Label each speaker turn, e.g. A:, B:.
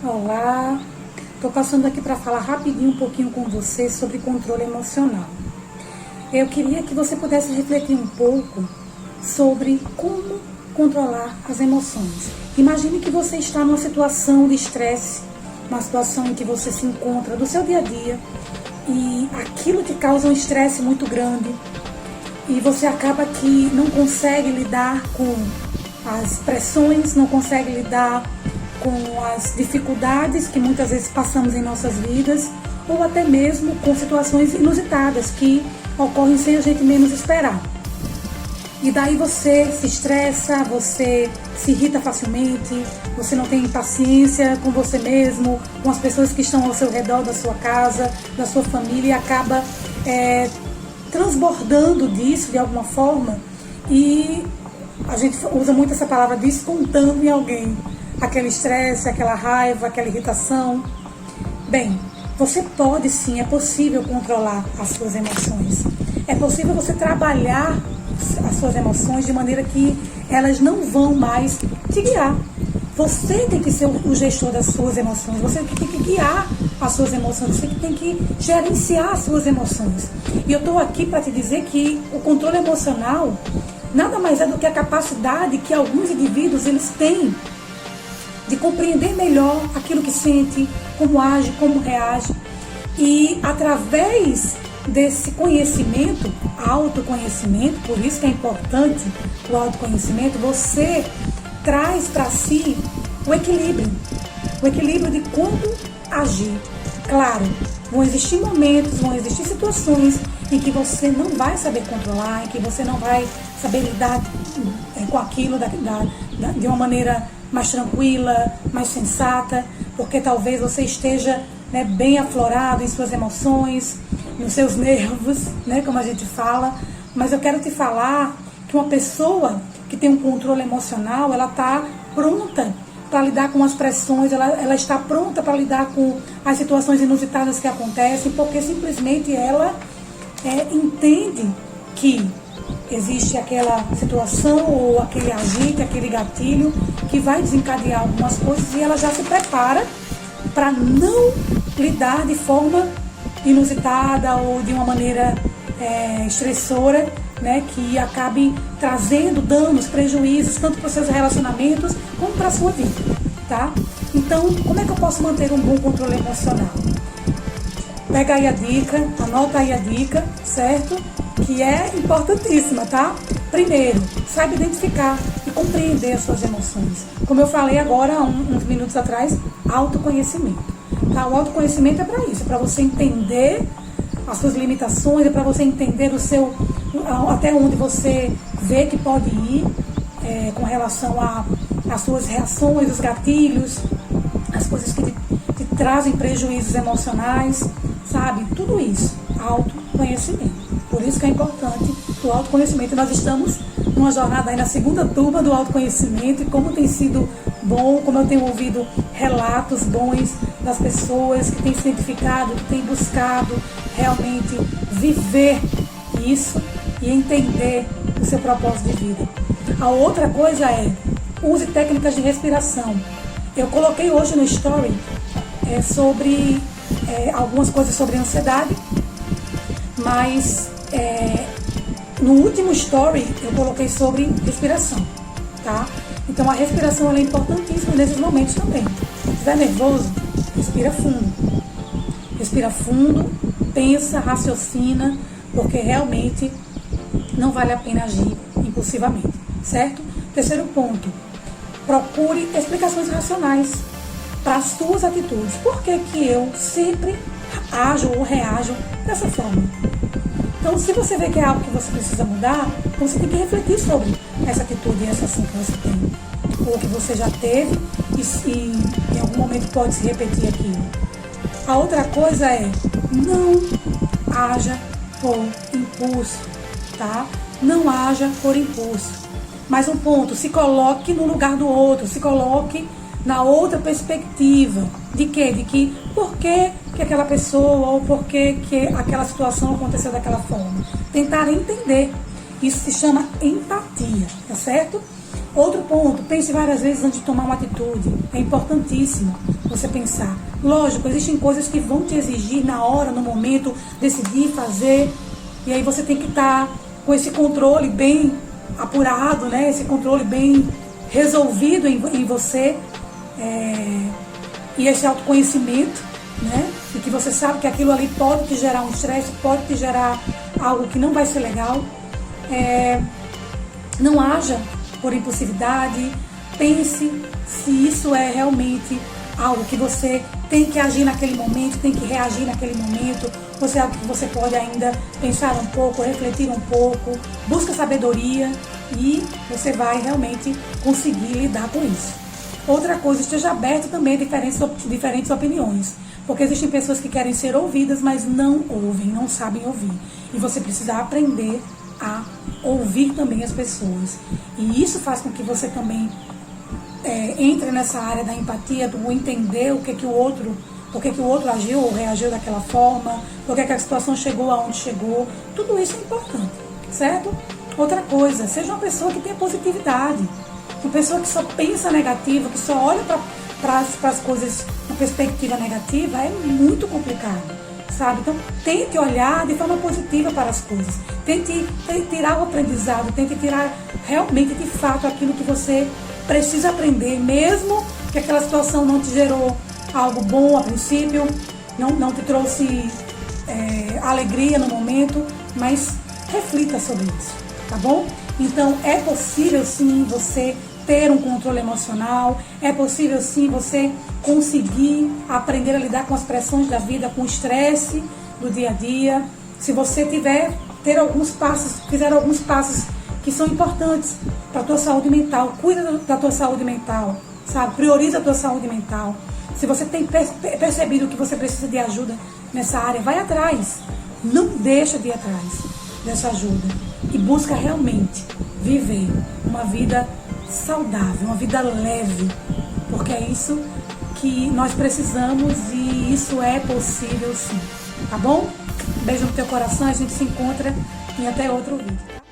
A: Olá, estou passando aqui para falar rapidinho um pouquinho com você sobre controle emocional. Eu queria que você pudesse refletir um pouco sobre como controlar as emoções. Imagine que você está numa situação de estresse, uma situação em que você se encontra do seu dia a dia e aquilo te causa um estresse muito grande e você acaba que não consegue lidar com as pressões, não consegue lidar com as dificuldades que muitas vezes passamos em nossas vidas, ou até mesmo com situações inusitadas que ocorrem sem a gente menos esperar. E daí você se estressa, você se irrita facilmente, você não tem paciência com você mesmo, com as pessoas que estão ao seu redor da sua casa, da sua família, e acaba transbordando disso de alguma forma, e a gente usa muito essa palavra descontando em alguém. Aquele estresse, aquela raiva, aquela irritação. Bem, você pode sim, é possível controlar as suas emoções. É possível você trabalhar as suas emoções de maneira que elas não vão mais te guiar. Você tem que ser o gestor das suas emoções, você tem que guiar as suas emoções, você tem que gerenciar as suas emoções. E eu estou aqui para te dizer que o controle emocional nada mais é do que a capacidade que alguns indivíduos eles têm de compreender melhor aquilo que sente, como age, como reage. E através desse conhecimento, autoconhecimento, por isso que é importante o autoconhecimento, você traz para si o equilíbrio de quando agir. Claro, vão existir momentos, vão existir situações em que você não vai saber controlar, em que você não vai saber lidar com aquilo de uma maneira mais tranquila, mais sensata, porque talvez você esteja bem aflorado em suas emoções, nos seus nervos, como a gente fala. Mas eu quero te falar que uma pessoa que tem um controle emocional, ela está pronta para lidar com as pressões, ela está pronta para lidar com as situações inusitadas que acontecem, porque simplesmente ela entende que existe aquela situação ou aquele agente, aquele gatilho que vai desencadear algumas coisas e ela já se prepara para não lidar de forma inusitada ou de uma maneira estressora, que acabe trazendo danos, prejuízos, tanto para os seus relacionamentos como para a sua vida, tá? Então, como é que eu posso manter um bom controle emocional? Pega aí a dica, anota aí a dica, certo? Que é importantíssima, tá? Primeiro, saiba identificar e compreender as suas emoções. Como eu falei agora, uns minutos atrás, autoconhecimento. Tá? O autoconhecimento é para isso, é para você entender as suas limitações, é para você entender até onde você vê que pode ir com relação às suas reações, os gatilhos, as coisas que te trazem prejuízos emocionais, sabe? Tudo isso, autoconhecimento. Por isso que é importante o autoconhecimento. Nós estamos numa jornada aí na segunda turma do autoconhecimento e como tem sido bom, como eu tenho ouvido relatos bons das pessoas que têm se identificado, que têm buscado realmente viver isso e entender o seu propósito de vida. A outra coisa use técnicas de respiração. Eu coloquei hoje no story sobre algumas coisas sobre ansiedade, mas no último story eu coloquei sobre respiração, tá? Então a respiração ela é importantíssima nesses momentos também. Se estiver nervoso, respira fundo. Respira fundo, pensa, raciocina, porque realmente não vale a pena agir impulsivamente, certo? Terceiro ponto, procure explicações racionais para as suas atitudes. Por que que eu sempre ajo ou reajo dessa forma? Então, se você vê que é algo que você precisa mudar, você tem que refletir sobre essa atitude e essa ação que você tem, ou que você já teve e em algum momento pode se repetir aquilo. A outra coisa não haja por impulso, tá? Não haja por impulso. Mais um ponto, se coloque no lugar do outro, se coloque na outra perspectiva. De quê? De que por que aquela pessoa ou por que aquela situação aconteceu daquela forma. Tentar entender. Isso se chama empatia, tá certo? Outro ponto, pense várias vezes antes de tomar uma atitude. É importantíssimo você pensar. Lógico, existem coisas que vão te exigir na hora, no momento, decidir, fazer. E aí você tem que estar com esse controle bem apurado, né? Esse controle bem resolvido em você. E esse autoconhecimento, né? E que você sabe que aquilo ali pode te gerar um estresse, pode te gerar algo que não vai ser legal. Não haja por impulsividade. Pense se isso é realmente algo que você tem que agir naquele momento, tem que reagir naquele momento, ou se é algo que você pode ainda pensar um pouco, refletir um pouco, busca sabedoria e você vai realmente conseguir lidar com isso. Outra coisa, esteja aberto também a diferentes opiniões, porque existem pessoas que querem ser ouvidas, mas não ouvem, não sabem ouvir. E você precisa aprender a ouvir também as pessoas. E isso faz com que você também entre nessa área da empatia, do entender por que o outro agiu ou reagiu daquela forma, por que a situação chegou aonde chegou. Tudo isso é importante, certo? Outra coisa, seja uma pessoa que tenha positividade, uma pessoa que só pensa negativo, que só olha para as coisas com perspectiva negativa, é muito complicado, sabe? Então, tente olhar de forma positiva para as coisas, tente tirar o aprendizado, tente tirar realmente, de fato, aquilo que você precisa aprender, mesmo que aquela situação não te gerou algo bom a princípio, não te trouxe alegria no momento, mas reflita sobre isso, tá bom? Então, é possível sim você ter um controle emocional, é possível sim você conseguir aprender a lidar com as pressões da vida, com o estresse do dia a dia. Se você fizer alguns passos que são importantes para a tua saúde mental, cuida da tua saúde mental, sabe? Prioriza a tua saúde mental. Se você tem percebido que você precisa de ajuda nessa área, vai atrás. Não deixa de ir atrás dessa ajuda e busca realmente viver uma vida saudável, uma vida leve, porque é isso que nós precisamos e isso é possível sim, tá bom? Beijo no teu coração, a gente se encontra em até outro vídeo.